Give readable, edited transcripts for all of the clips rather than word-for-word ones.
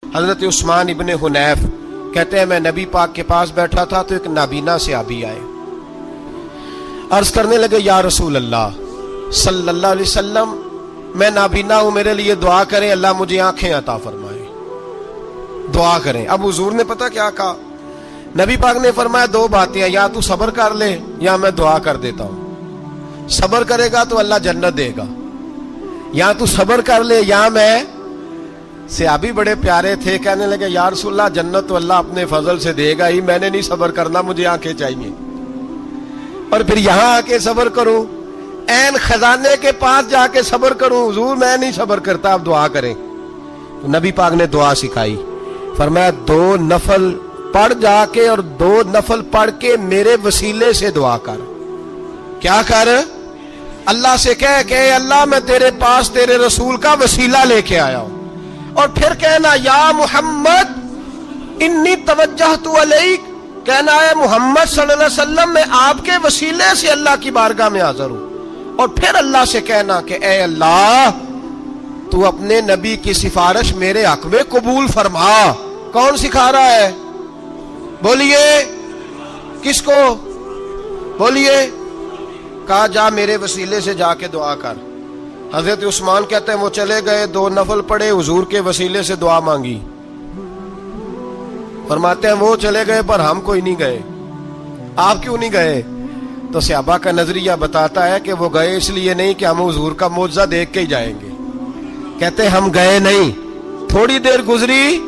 حضرت عثمان ابن حنیف کہتے ہیں میں نبی پاک کے پاس بیٹھا تھا تو ایک نابینا صحابی آئے، عرض کرنے لگے یا رسول اللہ صلی اللہ علیہ وسلم میں نابینا ہوں، میرے لیے دعا کریں، اللہ مجھے آنکھیں عطا فرمائے، دعا کریں۔ اب حضور نے پتہ کیا کہا؟ نبی پاک نے فرمایا دو باتیں ہیں، یا تو صبر کر لے یا میں دعا کر دیتا ہوں۔ صبر کرے گا تو اللہ جنت دے گا، یا تو صبر کر لے یا میں۔ صحابی بڑے پیارے تھے، کہنے لگے یا رسول اللہ جنت تو اللہ اپنے فضل سے دے گا ہی، میں نے نہیں صبر کرنا، مجھے آنکھیں چاہیے، اور پھر یہاں آ کے صبر کروں، عین خزانے کے پاس جا کے صبر کروں؟ حضور میں نہیں صبر کرتا، آپ دعا کریں۔ تو نبی پاک نے دعا سکھائی، فرمایا دو نفل پڑھ جا کے اور دو نفل پڑھ کے میرے وسیلے سے دعا کر۔ کیا کر؟ اللہ سے کہہ کہ اے اللہ میں تیرے پاس تیرے رسول کا وسیلہ لے کے آیا ہوں، اور پھر کہنا یا محمد انی توجہت علیک، کہنا ہے محمد صلی اللہ علیہ وسلم میں آپ کے وسیلے سے اللہ کی بارگاہ میں حاضر ہوں، اور پھر اللہ سے کہنا کہ اے اللہ تو اپنے نبی کی سفارش میرے حق میں قبول فرما۔ کون سکھا رہا ہے؟ بولیے کس کو؟ بولیے۔ کہا جا میرے وسیلے سے جا کے دعا کر۔ حضرت عثمان کہتے ہیں وہ چلے گئے، دو نفل پڑھے، حضور کے وسیلے سے دعا مانگی۔ فرماتے ہیں وہ چلے گئے پر ہم کوئی نہیں گئے۔ آپ کیوں نہیں گئے؟ تو صحابہ کا نظریہ بتاتا ہے کہ وہ گئے اس لیے نہیں کہ ہم حضور کا معجزہ دیکھ کے ہی جائیں گے، کہتے ہیں ہم گئے نہیں۔ تھوڑی دیر گزری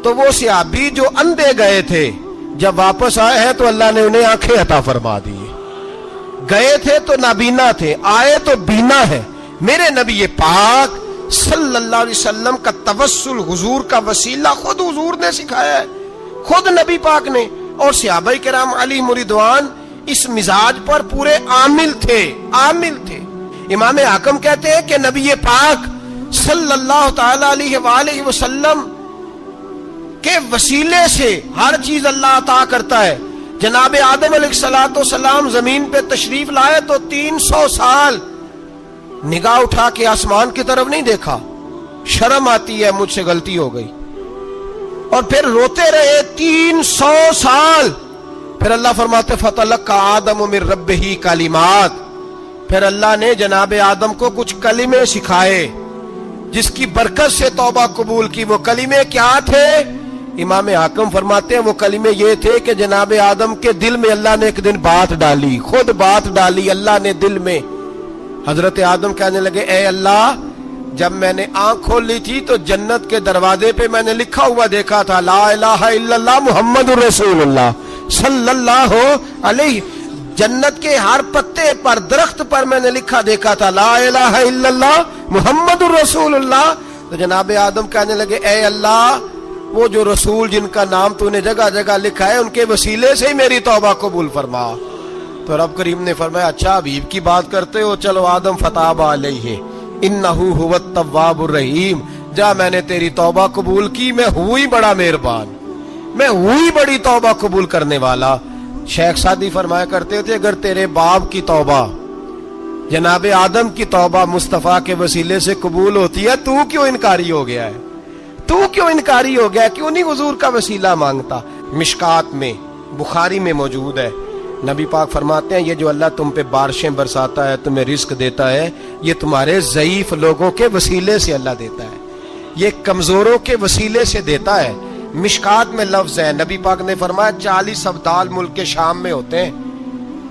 تو وہ صحابی جو اندھے گئے تھے جب واپس آئے ہیں تو اللہ نے انہیں آنکھیں عطا فرما دی۔ گئے تھے تو نابینا تھے، آئے تو بینا ہے۔ میرے نبی پاک صلی اللہ علیہ وسلم کا توسل، حضور کا وسیلہ خود حضور نے سکھایا ہے، خود نبی پاک نے، اور صحابہ کرام علیہم رضوان اس مزاج پر پورے عامل تھے، عامل تھے۔ امام حاکم کہتے ہیں کہ نبی پاک صلی اللہ تعالی علیہ وآلہ وسلم کے وسیلے سے ہر چیز اللہ عطا کرتا ہے۔ جناب آدم علیہ السلام زمین پہ تشریف لائے تو 300 سال نگاہ اٹھا کے آسمان کی طرف نہیں دیکھا، شرم آتی ہے مجھ سے غلطی ہو گئی، اور پھر روتے رہے 300 سال۔ پھر اللہ فرماتے فَتَلَقَّى آدَمُ مِن رَبِّهِ کلمات، پھر اللہ نے جناب آدم کو کچھ کلمے سکھائے جس کی برکت سے توبہ قبول کی۔ وہ کلمے کیا تھے؟ امام حاکم فرماتے ہیں وہ کلمے یہ تھے کہ جناب آدم کے دل میں اللہ نے ایک دن بات ڈالی، خود بات ڈالی اللہ نے دل میں۔ حضرت آدم کہنے لگے اے اللہ جب میں نے آنکھ کھول لی تھی تو جنت کے دروازے پہ میں نے لکھا ہوا دیکھا تھا لا الہ الا اللہ محمد الرسول اللہ صلی اللہ علیہ، جنت کے ہر پتے پر درخت پر میں نے لکھا دیکھا تھا لا الہ الا اللہ محمد الرسول اللہ۔ تو جناب آدم کہنے لگے اے اللہ وہ جو رسول جن کا نام تو نے جگہ جگہ لکھا ہے ان کے وسیلے سے ہی میری توبہ قبول فرما۔ تو رب کریم نے فرمایا اچھا حبیب کی بات کرتے ہو، چلو آدم فتاب علیہ انہ هو التواب الرحیم، جا میں نے تیری توبہ قبول کی، میں ہوئی بڑا مہربان، میں ہوئی بڑی توبہ قبول کرنے والا۔ شیخ سعدی فرمایا کرتے تھے اگر تیرے باپ کی توبہ جناب آدم کی توبہ مصطفیٰ کے وسیلے سے قبول ہوتی ہے تو کیوں انکاری ہو گیا ہے؟ تو کیوں انکاری ہو گیا؟ کیوں نہیں حضور کا وسیلہ مانگتا؟ مشکات میں بخاری میں موجود ہے، نبی پاک فرماتے ہیں یہ جو اللہ تم پہ بارشیں برساتا ہے، تمہیں رزق دیتا ہے، یہ تمہارے ضعیف لوگوں کے وسیلے سے اللہ دیتا ہے، یہ کمزوروں کے وسیلے سے دیتا ہے۔ مشکات میں لفظ ہے، نبی پاک نے فرمایا 40 ابدال ملک کے شام میں ہوتے ہیں،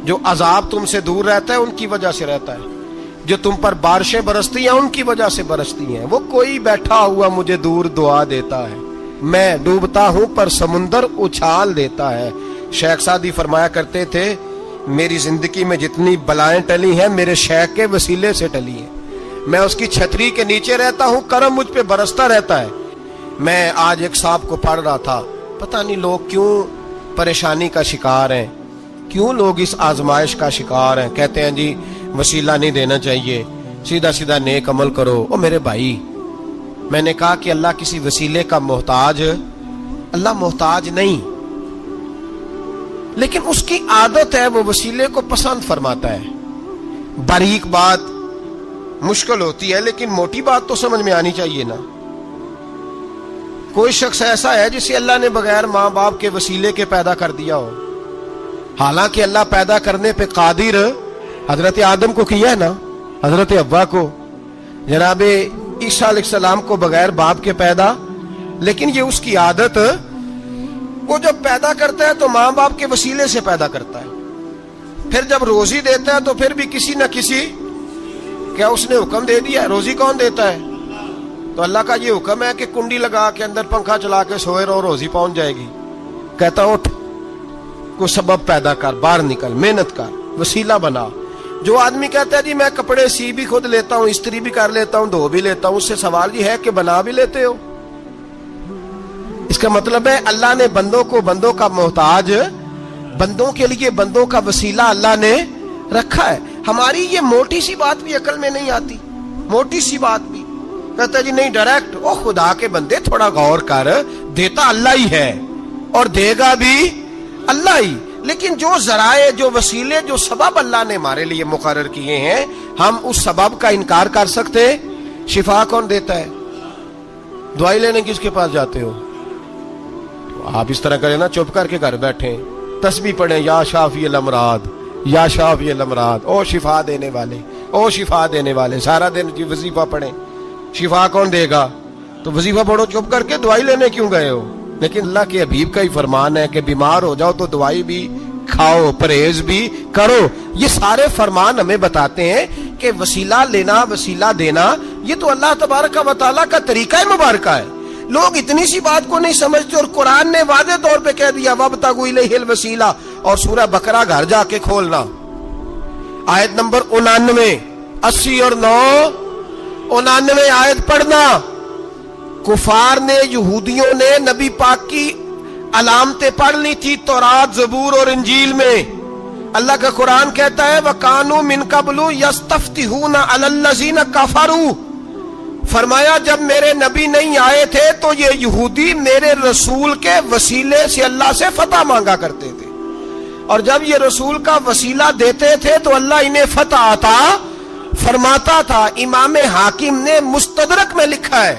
جو عذاب تم سے دور رہتا ہے ان کی وجہ سے رہتا ہے، جو تم پر بارشیں برستی ہیں ان کی وجہ سے برستی ہیں۔ وہ کوئی بیٹھا ہوا مجھے دور دعا دیتا ہے، میں ڈوبتا ہوں پر سمندر اچھال دیتا ہے۔ شیخ سعدی فرمایا کرتے تھے میری زندگی میں جتنی بلائیں ٹلی ہیں میرے شیخ کے وسیلے سے ٹلی ہیں، میں اس کی چھتری کے نیچے رہتا ہوں، کرم مجھ پہ برستا رہتا ہے۔ میں آج ایک صاحب کو پڑھ رہا تھا، پتہ نہیں لوگ کیوں پریشانی کا شکار ہیں، کیوں لوگ اس آزمائش کا شکار ہیں، کہتے ہیں جی وسیلہ نہیں دینا چاہیے، سیدھا سیدھا نیک عمل کرو۔ او میرے بھائی میں نے کہا کہ اللہ کسی وسیلے کا محتاج، اللہ محتاج نہیں، لیکن اس کی عادت ہے وہ وسیلے کو پسند فرماتا ہے۔ باریک بات مشکل ہوتی ہے لیکن موٹی بات تو سمجھ میں آنی چاہیے نا۔ کوئی شخص ایسا ہے جسے اللہ نے بغیر ماں باپ کے وسیلے کے پیدا کر دیا ہو؟ حالانکہ اللہ پیدا کرنے پہ قادر حضرت آدم کو کیا ہے نا، حضرت حوا کو، جناب عیسیٰ علیہ السلام کو بغیر باپ کے پیدا، لیکن یہ اس کی عادت، وہ جب پیدا کرتا ہے تو ماں باپ کے وسیلے سے پیدا کرتا ہے، پھر جب روزی دیتا ہے تو پھر بھی کسی نہ کسی، کیا اس نے حکم دے دیا؟ روزی کون دیتا ہے؟ تو اللہ کا یہ حکم ہے کہ کنڈی لگا کے اندر پنکھا چلا کے سوئے رہو، روزی پہنچ جائے گی؟ کہتا اٹھ، کو سبب پیدا کر، باہر نکل، محنت کر، وسیلہ بنا۔ جو آدمی کہتا ہے جی میں کپڑے سی بھی خود لیتا ہوں، استری بھی کر لیتا ہوں، دھو بھی لیتا ہوں، اس سے سوال یہ ہے کہ بنا بھی لیتے ہو؟ اس کا مطلب ہے اللہ نے بندوں کو بندوں کا محتاج، بندوں کے لیے بندوں کا وسیلہ اللہ نے رکھا ہے۔ ہماری یہ موٹی سی بات بھی عقل میں نہیں آتی، موٹی سی بات بھی کہتا ہے جی نہیں ڈائریکٹ، او خدا کے بندے تھوڑا غور کر، دیتا اللہ ہی ہے اور دے گا بھی اللہ ہی، لیکن جو ذرائع، جو وسیلے، جو سبب اللہ نے ہمارے لیے مقرر کیے ہیں، ہم اس سبب کا انکار کر سکتے؟ شفا کون دیتا ہے؟ دوائی لینے کس کے پاس جاتے ہو؟ آپ اس طرح کریں نا، چپ کر کے گھر بیٹھیں، تسبیح پڑھیں، یا شافی الامراض، یا شافی الامراض، او شفا دینے والے، او شفا دینے والے، سارا دن کی وظیفہ پڑھیں، شفا کون دے گا؟ تو وظیفہ پڑھو چپ کر کے، دوائی لینے کیوں گئے ہو؟ لیکن اللہ کے حبیب کا ہی فرمان ہے کہ بیمار ہو جاؤ تو دوائی بھی کھاؤ، پرہیز بھی کرو۔ یہ سارے فرمان ہمیں بتاتے ہیں کہ وسیلہ لینا، وسیلہ دینا، یہ تو اللہ تبارک و تعالیٰ کا طریقہ مبارکہ ہے۔ لوگ اتنی سی بات کو نہیں سمجھتے، اور قرآن نے واضح طور پہ کہہ دیا وَابْتَغُوا إِلَيْهِ الْوَسِيلَةَ، اور سورہ بقرہ گھر جا کے کھولنا، آیت نمبر 99، 80 اور 9، 99 آیت پڑھنا۔ کفار نے، یہودیوں نے نبی پاک کی علامتیں پڑھ لی تھی تورات، زبور اور انجیل میں۔ اللہ کا قرآن کہتا ہے وَكَانُوا مِن قَبْلُ يَسْتَفْتِحُونَ عَلَى الَّذِينَ كَفَرُوا، فرمایا جب میرے نبی نہیں آئے تھے تو یہ یہودی میرے رسول کے وسیلے سے اللہ سے فتح مانگا کرتے تھے، اور جب یہ رسول کا وسیلہ دیتے تھے تو اللہ انہیں فتح عطا فرماتا تھا۔ امام حاکم نے مستدرک میں لکھا ہے،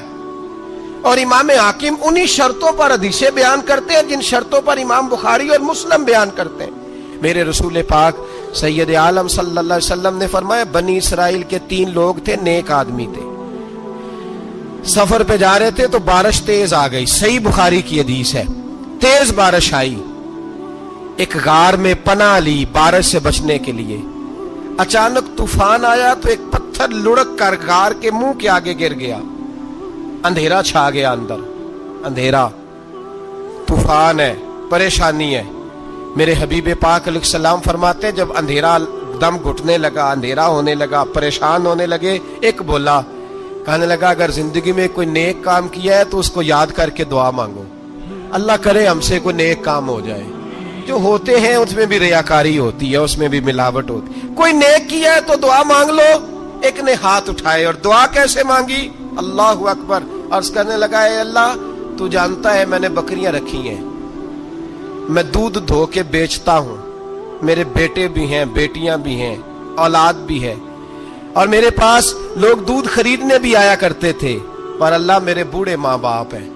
اور امام حاکم انہی شرطوں پر حدیثیں بیان کرتے ہیں جن شرطوں پر امام بخاری اور مسلم بیان کرتے ہیں۔ میرے رسول پاک سید عالم صلی اللہ علیہ وسلم نے فرمایا بنی اسرائیل کے 3 لوگ تھے، نیک آدمی تھے، سفر پہ جا رہے تھے تو بارش تیز آ گئی، صحیح بخاری کی حدیث ہے، تیز بارش آئی، ایک غار میں پناہ لی بارش سے بچنے کے لیے۔ اچانک طوفان آیا تو ایک پتھر لڑک کر غار کے منہ کے آگے گر گیا، اندھیرا چھا گیا، اندر اندھیرا، طوفان ہے، پریشانی ہے۔ میرے حبیب پاک علیہ السلام فرماتے ہیں جب اندھیرا دم گھٹنے لگا، اندھیرا ہونے لگا، پریشان ہونے لگے، ایک بولا، کہنے لگا اگر زندگی میں کوئی نیک کام کیا ہے تو اس کو یاد کر کے دعا مانگو، اللہ کرے ہم سے کوئی نیک کام ہو جائے۔ جو ہوتے ہیں اس میں بھی ریاکاری ہوتی ہے، اس میں بھی ملاوٹ ہوتی ہے، کوئی نیک کیا ہے تو دعا مانگ لو۔ ایک نے ہاتھ اٹھائے، اور دعا کیسے مانگی؟ اللہ اکبر، عرض کرنے لگا اے اللہ تو جانتا ہے میں نے بکریاں رکھی ہیں، میں دودھ دھو کے بیچتا ہوں، میرے بیٹے بھی ہیں، بیٹیاں بھی ہیں، اولاد بھی ہے، اور میرے پاس لوگ دودھ خریدنے بھی آیا کرتے تھے، پر اللہ میرے بوڑھے ماں باپ ہیں،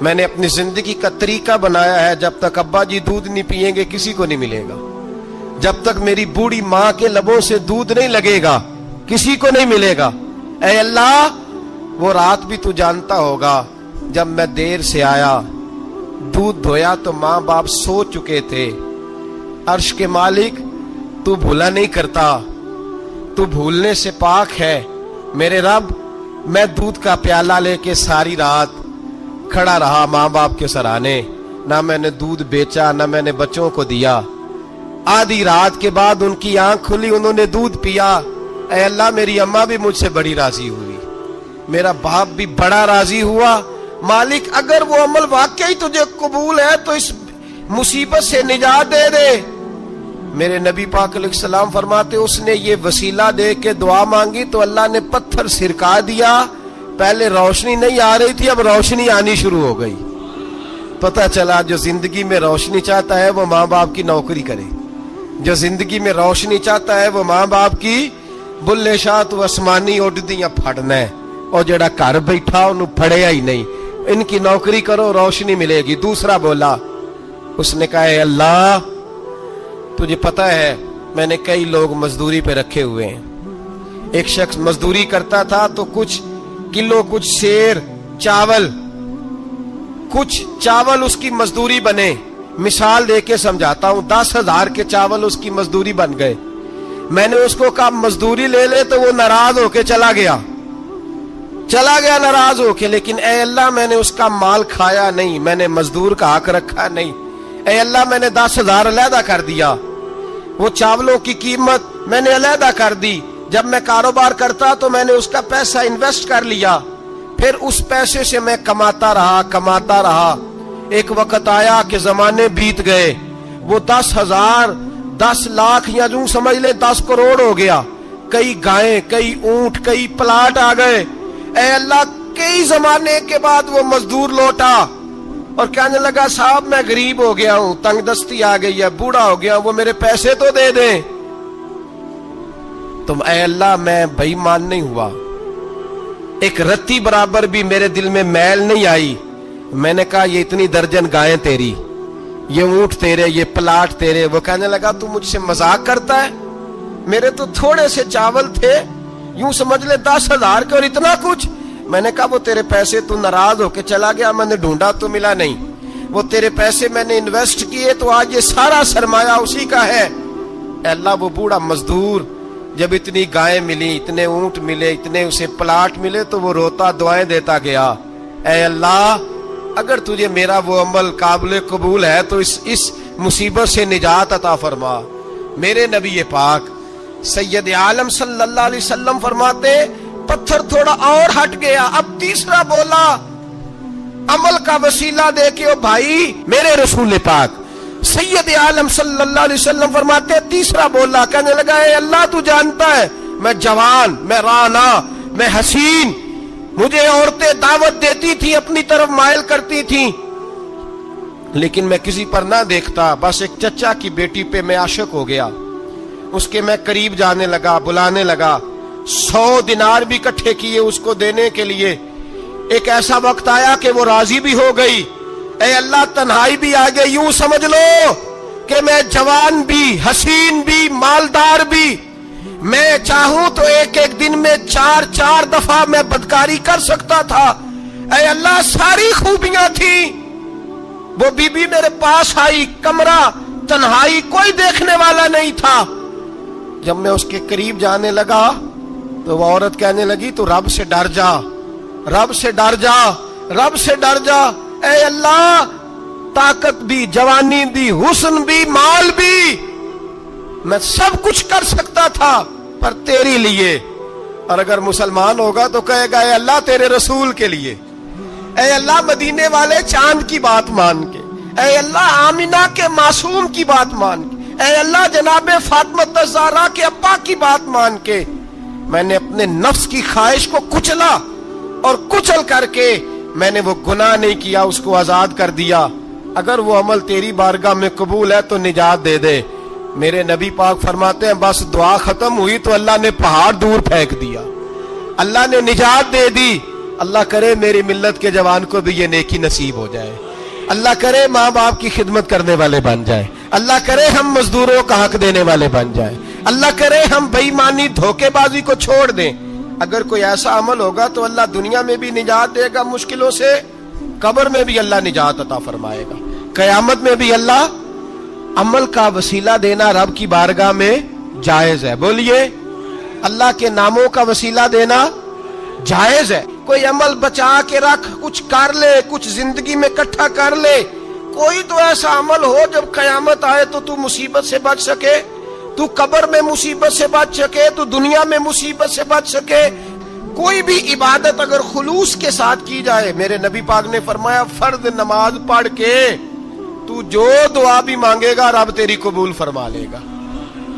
میں نے اپنی زندگی کا طریقہ بنایا ہے جب تک ابا جی دودھ نہیں پیئیں گے کسی کو نہیں ملے گا، جب تک میری بوڑھی ماں کے لبوں سے دودھ نہیں لگے گا کسی کو نہیں ملے گا۔ اے اللہ وہ رات بھی تو جانتا ہوگا جب میں دیر سے آیا، دودھ دھویا تو ماں باپ سو چکے تھے، عرش کے مالک تو بھولا نہیں کرتا، تو بھولنے سے پاک ہے، میرے رب میں دودھ کا پیالہ لے کے ساری رات کھڑا رہا ماں باپ کے سرانے، نہ میں نے دودھ بیچا نہ میں نے بچوں کو دیا، آدھی رات کے بعد ان کی آنکھ کھلی، انہوں نے دودھ پیا، اے اللہ میری اماں بھی مجھ سے بڑی راضی ہوئی، میرا باپ بھی بڑا راضی ہوا، مالک اگر وہ عمل واقعی تجھے قبول ہے تو اس مصیبت سے نجات دے دے۔ میرے نبی پاک علیہ السلام فرماتے اس نے یہ وسیلہ دے کے دعا مانگی تو اللہ نے پتھر سرکا دیا، پہلے روشنی نہیں آ رہی تھی اب روشنی آنی شروع ہو گئی۔ پتہ چلا جو زندگی میں روشنی چاہتا ہے وہ ماں باپ کی نوکری کرے، جو زندگی میں روشنی چاہتا ہے وہ ماں باپ کی بلے شاہ تو آسمانی اڈدیاں پھڑنا ہے، اور جڑا گھر بیٹھا انہوں پھڑیا ہی نہیں، ان کی نوکری کرو روشنی ملے گی. دوسرا بولا, اس نے کہا اے اللہ تجھے پتہ ہے میں نے کئی لوگ مزدوری پہ رکھے ہوئے ہیں. ایک شخص مزدوری کرتا تھا تو کچھ کلو کچھ سیر چاول اس کی مزدوری بنے. مثال دے کے سمجھاتا ہوں, 10,000 کے چاول اس کی مزدوری بن گئے. میں نے اس کو کہا مزدوری لے لے تو وہ ناراض ہو کے چلا گیا ناراض ہو کے. لیکن اے اللہ میں نے اس کا مال کھایا نہیں, میں نے مزدور کا حق رکھا نہیں. اے اللہ میں نے 10,000 علیحدہ کر دیا, وہ چاولوں کی قیمت میں نے علیحدہ کر دی. جب میں کاروبار کرتا تو میں نے اس کا پیسہ انویسٹ کر لیا, پھر اس پیسے سے میں کماتا رہا. ایک وقت آیا کہ زمانے بیت گئے, وہ 10,000 10 لاکھ یا یوں سمجھ لیں 10 کروڑ ہو گیا. کئی گائیں, کئی اونٹ, کئی پلاٹ آ گئے. اے اللہ کئی زمانے کے بعد وہ مزدور لوٹا اور کہنے لگا صاحب میں غریب ہو گیا ہوں, تنگ دستی آ گئی ہے, بوڑھا ہو گیا ہوں, وہ میرے پیسے تو دے دیں. تم اے اللہ میں بے ایمان نہیں ہوا, ایک رتی برابر بھی میرے دل میں میل نہیں آئی. میں نے کہا یہ اتنی درجن گائیں تیری, یہ اونٹ تیرے, یہ پلاٹ تیرے. وہ کہنے لگا تو مجھ سے مذاق کرتا ہے, میرے تو تھوڑے سے چاول تھے, یوں سمجھ لے 10,000 کے اور اتنا کچھ. میں نے کہا وہ تیرے پیسے تو ناراض ہو کے چلا گیا, میں نے ڈھونڈا تو ملا نہیں. وہ تیرے پیسے میں نے انویسٹ کیے تو آج یہ سارا سرمایہ اسی کا ہے. اے اللہ وہ بوڑھا مزدور جب اتنی گائیں ملی, اتنے اونٹ ملے, اتنے اسے پلاٹ ملے تو وہ روتا دعائیں دیتا گیا. اے اللہ اگر تجھے میرا وہ عمل قابل قبول ہے تو اس مصیبت سے نجات عطا فرما. میرے نبی پاک سید عالم صلی اللہ علیہ وسلم فرماتے پتھر تھوڑا اور ہٹ گیا. اب تیسرا بولا عمل کا وسیلہ دے کے, او بھائی میرے رسول پاک سید عالم صلی اللہ علیہ وسلم فرماتے تیسرا بولا, کہنے لگا اے اللہ تو جانتا ہے میں جوان, میں رانا, میں حسین, مجھے عورتیں دعوت دیتی تھی, اپنی طرف مائل کرتی تھیں, لیکن میں کسی پر نہ دیکھتا. بس ایک چچا کی بیٹی پہ میں عاشق ہو گیا, اس کے میں قریب جانے لگا, بلانے لگا. 100 دینار بھی اکٹھے کیے اس کو دینے کے لیے. ایک ایسا وقت آیا کہ وہ راضی بھی ہو گئی. اے اللہ تنہائی بھی آ گئی. یوں سمجھ لو کہ میں جوان بھی, حسین بھی, مالدار بھی, میں چاہوں تو ایک دن میں 4 دفعہ میں بدکاری کر سکتا تھا. اے اللہ ساری خوبیاں تھیں. وہ بی بی میرے پاس آئی, کمرہ تنہائی, کوئی دیکھنے والا نہیں تھا. جب میں اس کے قریب جانے لگا تو وہ عورت کہنے لگی تو رب سے ڈر جا, رب سے ڈر جا, رب سے ڈر جا. اے اللہ طاقت بھی, جوانی بھی, حسن بھی, مال بھی, میں سب کچھ کر سکتا تھا پر تیری لیے. اور اگر مسلمان ہوگا تو کہے گا اے اللہ تیرے رسول کے لیے, اے اللہ مدینے والے چاند کی بات مان کے, اے اللہ آمینہ کے معصوم کی بات مان کے, اے اللہ جناب فاطمہ الزہرا کے ابا کی بات مان کے میں نے اپنے نفس کی خواہش کو کچلا اور کچل کر کے میں نے وہ گناہ نہیں کیا, اس کو آزاد کر دیا. اگر وہ عمل تیری بارگاہ میں قبول ہے تو نجات دے دے. میرے نبی پاک فرماتے ہیں بس دعا ختم ہوئی تو اللہ نے پہاڑ دور پھینک دیا, اللہ نے نجات دے دی. اللہ کرے میری ملت کے جوان کو بھی یہ نیکی نصیب ہو جائے, اللہ کرے ماں باپ کی خدمت کرنے والے بن جائیں, اللہ کرے ہم مزدوروں کا حق دینے والے بن جائیں, اللہ کرے ہم بے ایمانی دھوکے بازی کو چھوڑ دیں. اگر کوئی ایسا عمل ہوگا تو اللہ دنیا میں بھی نجات دے گا مشکلوں سے, قبر میں بھی اللہ نجات عطا فرمائے گا, قیامت میں بھی اللہ. عمل کا وسیلہ دینا رب کی بارگاہ میں جائز ہے. بولیے اللہ کے ناموں کا وسیلہ دینا جائز ہے. کوئی عمل بچا کے رکھ, کچھ کر لے, کچھ زندگی میں اکٹھا کر لے. کوئی تو ایسا عمل ہو جب قیامت آئے تو مصیبت سے بچ سکے, تو قبر میں مصیبت سے بچ سکے, تو دنیا میں مصیبت سے بچ سکے. کوئی بھی عبادت اگر خلوص کے ساتھ کی جائے, میرے نبی پاک نے فرمایا فرض نماز پڑھ کے تو جو دعا بھی مانگے گا رب تیری قبول فرما لے گا.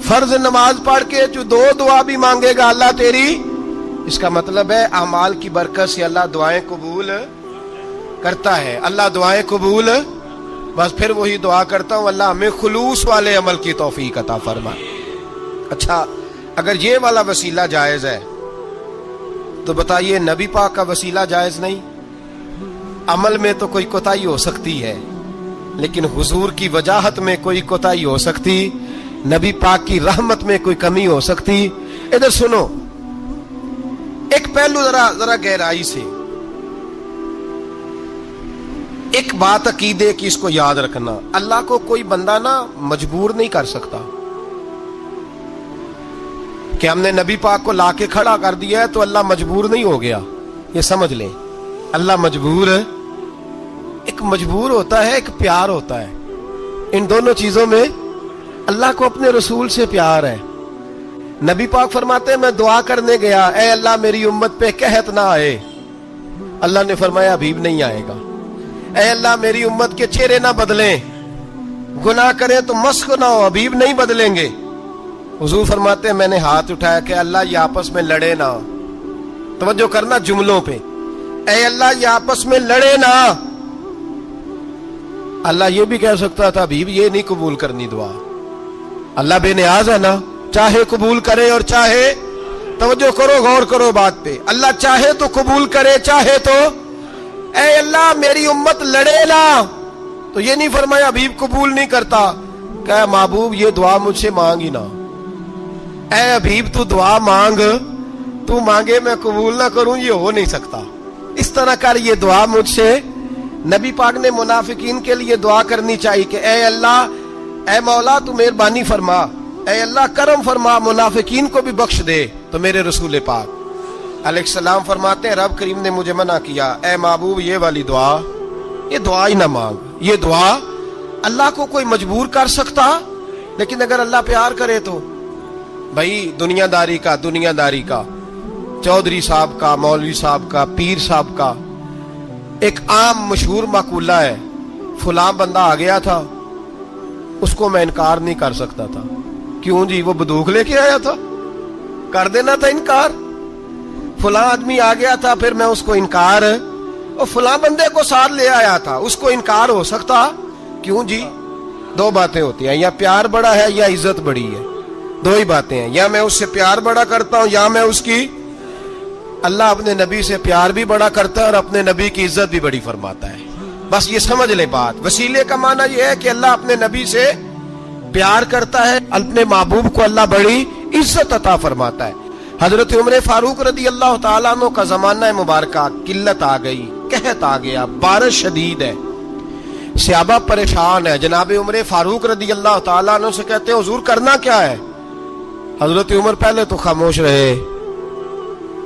فرض نماز پڑھ کے جو دعا بھی مانگے گا اللہ تیری. اس کا مطلب ہے اعمال کی برکت سے اللہ دعائیں قبول کرتا ہے, اللہ دعائیں قبول. بس پھر وہی دعا کرتا ہوں اللہ ہمیں خلوص والے عمل کی توفیق عطا فرما. اچھا اگر یہ والا وسیلہ جائز ہے تو بتائیے نبی پاک کا وسیلہ جائز نہیں؟ عمل میں تو کوئی کوتاہی ہو سکتی ہے، لیکن حضور کی وجاہت میں کوئی کوتاہی ہو سکتی، نبی پاک کی رحمت میں کوئی کمی ہو سکتی۔ ادھر سنو، ایک پہلو ذرا گہرائی سے، ایک بات عقیدے کی، اس کو یاد رکھنا، اللہ کو کوئی بندہ نا مجبور نہیں کر سکتا کہ ہم نے نبی پاک کو لا کے کھڑا کر دیا ہے تو اللہ مجبور نہیں ہو گیا، یہ سمجھ لیں۔ اللہ مجبور ہے، ایک مجبور ہوتا ہے، ایک پیار ہوتا ہے، ان دونوں چیزوں میں اللہ کو اپنے رسول سے پیار ہے۔ نبی پاک فرماتے ہیں میں دعا کرنے گیا، اے اللہ میری امت پہ قحط نہ آئے، اللہ نے فرمایا حبیب نہیں آئے گا۔ اے اللہ میری امت کے چہرے نہ بدلیں، گناہ کریں تو مسخ نہ ہو، حبیب نہیں بدلیں گے۔ حضور فرماتے ہیں میں نے ہاتھ اٹھایا کہ اللہ یہ آپس میں لڑے نہ، توجہ کرنا جملوں پہ، اے اللہ یہ آپس میں لڑے نہ۔ اللہ یہ بھی کہہ سکتا تھا حبیب یہ نہیں قبول کرنی دعا، اللہ بے نیاز ہے نا، چاہے قبول کرے اور چاہے، توجہ کرو غور کرو بات پہ، اللہ چاہے تو قبول کرے، چاہے تو، اے اللہ میری امت لڑے نہ، تو یہ نہیں فرمایا حبیب قبول نہیں کرتا، کہ محبوب یہ دعا مجھ سے مانگ ہی نہ، اے حبیب تو دعا مانگ، تو مانگے میں قبول نہ کروں، یہ ہو نہیں سکتا، اس طرح کر یہ دعا مجھ سے۔ نبی پاک نے منافقین کے لیے دعا کرنی چاہیے کہ اے اللہ، اے مولا تو مہربانی فرما، اے اللہ کرم فرما، منافقین کو بھی بخش دے۔ تو میرے رسول پاک علیہ السلام فرماتے ہیں رب کریم نے مجھے منع کیا، اے محبوب یہ والی دعا، یہ دعا ہی نہ مانگ، یہ دعا اللہ کو کوئی مجبور کر سکتا، لیکن اگر اللہ پیار کرے تو، بھائی دنیا داری کا چودھری صاحب کا، مولوی صاحب کا، پیر صاحب کا ایک عام مشہور مقولہ ہے، فلاں بندہ آ گیا تھا اس کو میں انکار نہیں کر سکتا تھا، کیوں جی وہ بندوق لے کے آیا تھا، کر دینا تھا انکار، فلاں آدمی آ گیا تھا پھر میں اس کو انکار، اور فلاں بندے کو ساتھ لے آیا تھا اس کو انکار ہو سکتا، کیوں جی؟ دو باتیں ہوتی ہیں، یا پیار بڑا ہے یا عزت بڑی ہے، دو ہی باتیں ہیں، یا میں اس سے پیار بڑا کرتا ہوں یا میں اس کی، اللہ اپنے نبی سے پیار بھی بڑا کرتا ہے اور اپنے نبی کی عزت بھی بڑی فرماتا ہے، بس یہ سمجھ لے بات۔ وسیلے کا معنی یہ ہے کہ اللہ اپنے نبی سے پیار کرتا ہے، اپنے محبوب کو اللہ بڑی عزت عطا فرماتا ہے۔ حضرت عمر فاروق رضی اللہ تعالیٰ عنہ کا زمانہ مبارکہ، قلت آ گئی، قحط آ گیا، بارش شدید ہے، صحابہ پریشان ہے، جناب عمر فاروق رضی اللہ تعالیٰ عنہ سے کہتے ہیں حضور کرنا کیا ہے؟ حضرت عمر پہلے تو خاموش رہے،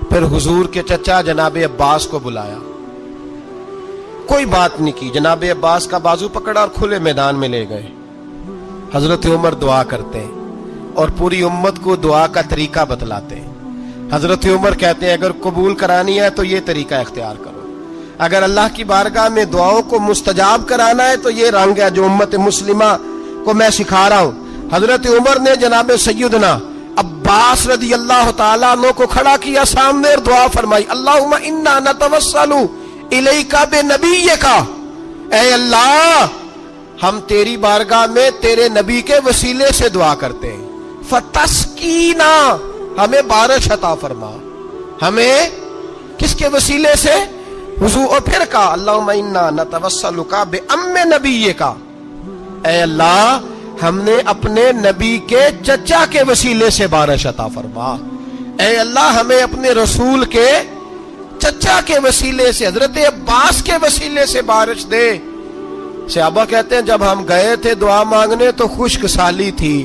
پھر حضور کے چچا جناب عباس کو بلایا، کوئی بات نہیں کی، جناب عباس کا بازو پکڑا اور کھلے میدان میں لے گئے۔ حضرت عمر دعا کرتے ہیں اور پوری امت کو دعا کا طریقہ بتلاتے ہیں۔ حضرت عمر کہتے ہیں اگر قبول کرانی ہے تو یہ طریقہ اختیار کرو، اگر اللہ کی بارگاہ میں دعاؤں کو مستجاب کرانا ہے تو یہ رنگ ہے جو امت مسلمہ کو میں سکھا رہا ہوں۔ حضرت عمر نے جناب سیدنا عباس رضی اللہ تعالیٰ عنہ کو کھڑا کیا سامنے اور دعا فرمائی، اللہم انا نتوسل الیک بنبیک، اے اللہ ہم تیری بارگاہ میں تیرے نبی کے وسیلے سے دعا کرتے ہیں، فتسقینا، ہمیں بارش عطا فرما، ہمیں کس کے وسیلے سے؟ حضور، اور پھر کہا اللہم انا نتوسلک بام نبیک، اے اللہ ہم نے اپنے نبی کے چچا کے وسیلے سے بارش عطا فرما، اے اللہ ہمیں اپنے رسول کے چچا کے وسیلے سے، حضرت عباس کے وسیلے سے بارش دے۔ صحابہ کہتے ہیں جب ہم گئے تھے دعا مانگنے تو خشک سالی تھی،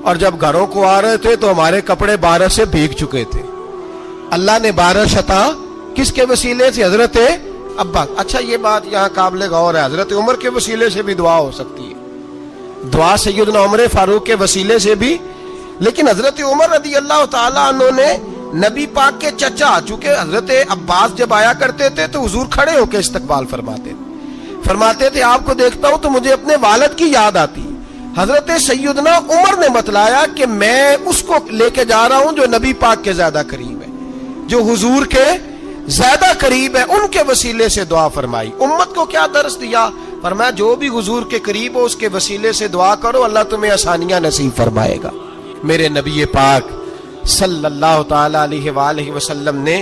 اور جب گھروں کو آ رہے تھے تو ہمارے کپڑے بارش سے بھیگ چکے تھے۔ اللہ نے بارش عطا کس کے وسیلے سے؟ حضرت عباس۔ اچھا یہ بات یہاں قابل غور ہے، حضرت عمر کے وسیلے سے بھی دعا ہو سکتی ہے، دعا سیدنا عمر فاروق کے وسیلے سے بھی، لیکن حضرت عمر رضی اللہ تعالیٰ عنہ نے نبی پاک کے چچا، چونکہ حضرت عباس جب آیا کرتے تھے تو حضور کھڑے ہو کے استقبال فرماتے تھے آپ کو دیکھتا ہوں تو مجھے اپنے والد کی یاد آتی۔ حضرت سیدنا عمر نے بتلایا کہ میں اس کو لے کے جا رہا ہوں جو نبی پاک کے زیادہ قریب ہے، جو حضور کے زیادہ قریب ہے، ان کے وسیلے سے دعا فرمائی۔ امت کو کیا درس دیا؟ فرمایا جو بھی حضور کے قریب ہو اس کے وسیلے سے دعا کرو، اللہ تمہیں آسانیاں نصیب فرمائے گا۔ میرے نبی پاک صلی اللہ تعالی علیہ وآلہ وسلم نے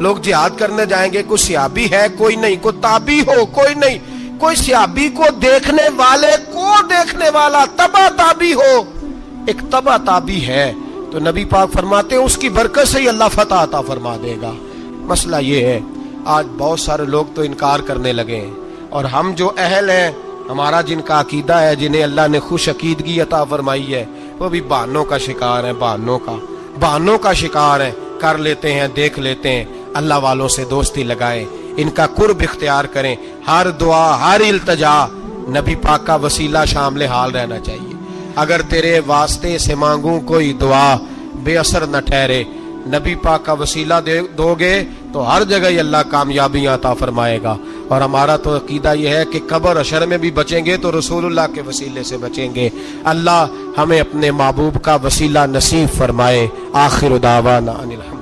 لوگ جہاد کرنے جائیں گے، کوئی سیابی ہے کوئی نہیں، کوئی تابی ہو کوئی نہیں، کوئی سیابی کو دیکھنے والے کو دیکھنے والا تبا تابی ہو، ایک تبا تابی ہے تو نبی پاک فرماتے ہیں اس کی برکت سے ہی اللہ فتح عطا فرما دے گا۔ مسئلہ یہ ہے آج بہت سارے لوگ تو انکار کرنے لگے ہیں، اور ہم جو اہل ہیں، ہمارا جن کا عقیدہ ہے، جنہیں اللہ نے خوش عقیدگی عطا فرمائی ہے، وہ بھی بہانوں کا شکار ہیں، بہانوں کا شکار ہے، کر لیتے ہیں، دیکھ لیتے ہیں۔ اللہ والوں سے دوستی لگائیں، ان کا قرب اختیار کریں، ہر دعا ہر التجا نبی پاک کا وسیلہ شامل حال رہنا چاہیے۔ اگر تیرے واسطے سے مانگوں کوئی دعا بے اثر نہ ٹھہرے، نبی پاک کا وسیلہ دو گے تو ہر جگہ ہی اللہ کامیابیاں عطا فرمائے گا۔ اور ہمارا تو عقیدہ یہ ہے کہ قبر حشر میں بھی بچیں گے تو رسول اللہ کے وسیلے سے بچیں گے۔ اللہ ہمیں اپنے محبوب کا وسیلہ نصیب فرمائے۔ آخر دعوانا ان الحمد